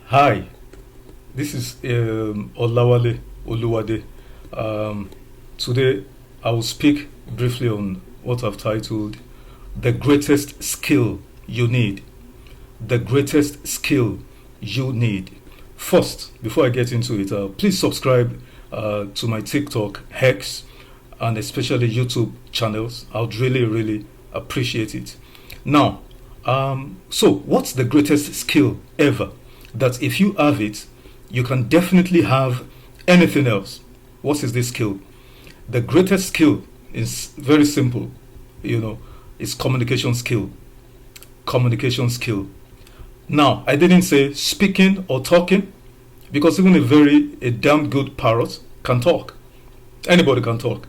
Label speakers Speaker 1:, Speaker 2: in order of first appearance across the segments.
Speaker 1: Hi, this is Olawale Oluwade. Today I will speak briefly on what I've titled The Greatest Skill You Need. The Greatest Skill You Need. First, before I get into it, please subscribe to my TikTok, Hex, and especially YouTube channels. I would really appreciate it. Now, so what's the greatest skill ever? That if you have it, you can definitely have anything else. What is this skill? The greatest skill is very simple, it's communication skill. Communication skill. Now, I didn't say speaking or talking, because even a damn good parrot can talk. Anybody can talk.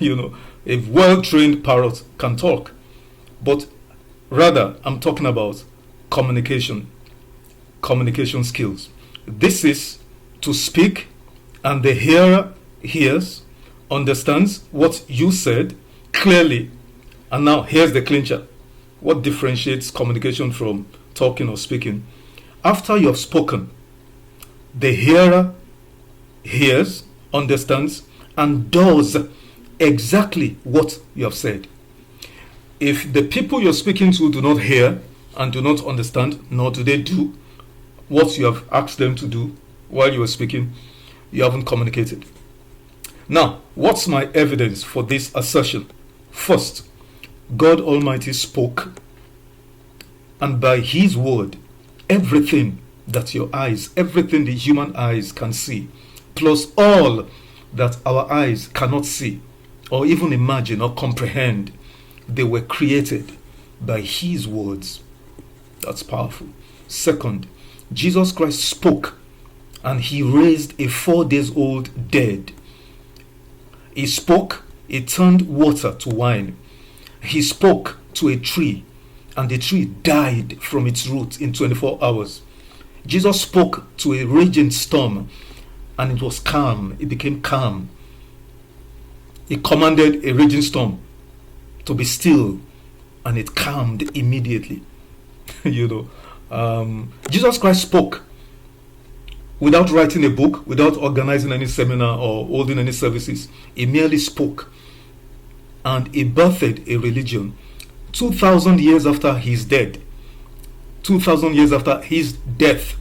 Speaker 1: A well-trained parrot can talk. But rather, I'm talking about communication skills. This is to speak and the hearer hears, understands what you said clearly. And now here's the clincher. What differentiates communication from talking or speaking? After you have spoken, the hearer hears, understands, and does exactly what you have said. If the people you're speaking to do not hear and do not understand, nor do they do what you have asked them to do while you were speaking, you haven't communicated. Now, what's my evidence for this assertion? First, God Almighty spoke, and by His word, everything everything the human eyes can see, plus all that our eyes cannot see, or even imagine or comprehend, they were created by His words. That's powerful. Second, Jesus Christ spoke and He raised a 4 days old dead. He spoke, He turned water to wine. He spoke to a tree and the tree died from its roots in 24 hours. Jesus spoke to a raging storm and it was calm. It became calm. He commanded a raging storm to be still and it calmed immediately. Jesus Christ spoke without writing a book, without organizing any seminar or holding any services. He merely spoke and he birthed a religion 2,000 years after his death. 2,000 years after his death,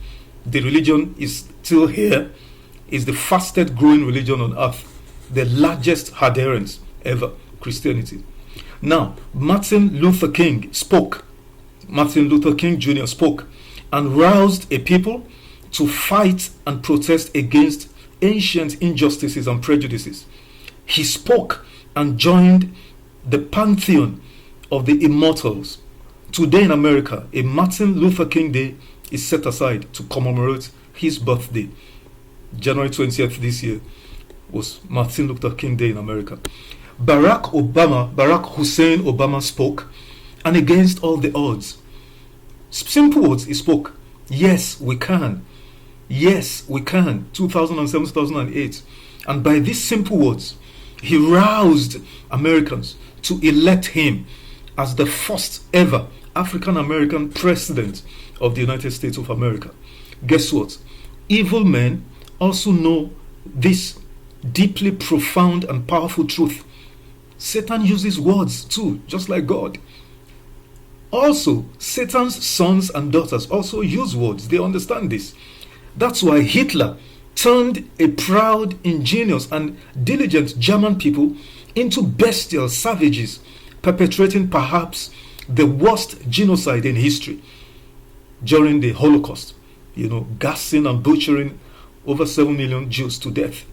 Speaker 1: the religion is still here. Is the fastest growing religion on earth, the largest adherents ever, Christianity. Now, Martin Luther King spoke. Martin Luther King Jr. spoke and roused a people to fight and protest against ancient injustices and prejudices. He spoke and joined the pantheon of the immortals. Today in America, a Martin Luther King Day is set aside to commemorate his birthday. January 20th this year was Martin Luther King Day in America. Barack Hussein Obama spoke, and against all the odds, simple words he spoke. Yes, we can. Yes, we can. 2007, 2008. And by these simple words, he roused Americans to elect him as the first ever African American president of the United States of America. Guess what? Evil men also know this deeply profound and powerful truth. Satan uses words too, just like God. Also, Satan's sons and daughters also use words. They understand this. That's why Hitler turned a proud, ingenious, and diligent German people into bestial savages, perpetrating perhaps the worst genocide in history during the Holocaust. Gassing and butchering over 7 million Jews to death.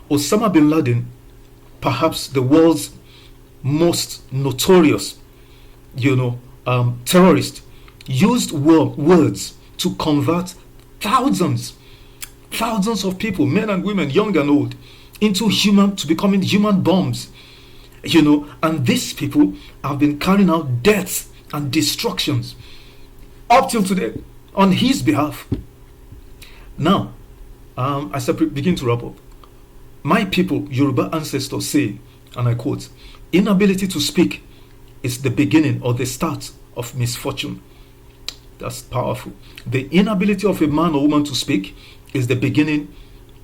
Speaker 1: Osama bin Laden, perhaps the world's most notorious terrorist, used words to convert thousands of people, men and women, young and old, to becoming human bombs. And these people have been carrying out deaths and destructions up till today on his behalf. Now, as I begin to wrap up, my people, Yoruba ancestors say, and I quote, inability to speak is the beginning or the start of misfortune. That's powerful. The inability of a man or woman to speak is the beginning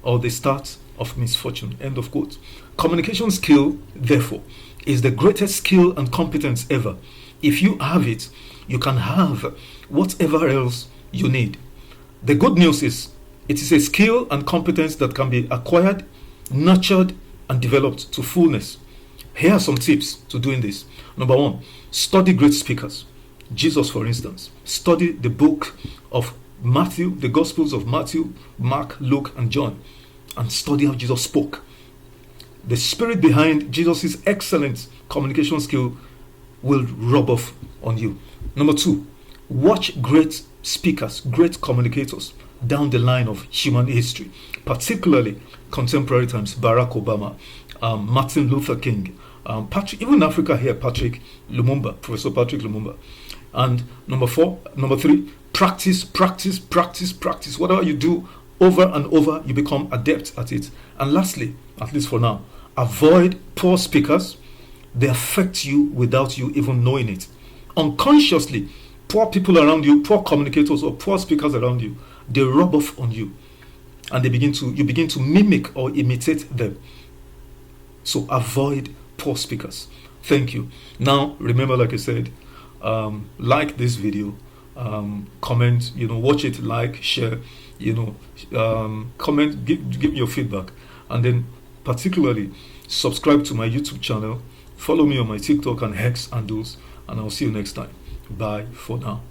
Speaker 1: or the start of misfortune. End of quote. Communication skill, therefore, is the greatest skill and competence ever. If you have it, you can have whatever else you need. The good news is, it is a skill and competence that can be acquired, nurtured, and developed to fullness. Here are some tips to doing this. Number one, study great speakers. Jesus, for instance. Study the book of Matthew, the Gospels of Matthew, Mark, Luke, and John, and study how Jesus spoke. The spirit behind Jesus' excellent communication skill will rub off on you. Number two, watch great speakers, great communicators down the line of human history, particularly contemporary times. Barack Obama, Martin Luther King, Patrick, even in Africa here, Professor Patrick Lumumba. And number three, practice. Whatever you do over and over, you become adept at it. And lastly, at least for now, avoid poor speakers. They affect you without you even knowing it. Unconsciously, poor people around you, poor communicators or poor speakers around you, they rub off on you, and you begin to mimic or imitate them. So avoid poor speakers. Thank you. Now remember, like I said, like this video, comment, watch it, like, share, comment, give your feedback, and then particularly subscribe to my YouTube channel, follow me on my TikTok and X handles, and I'll see you next time. Bye for now.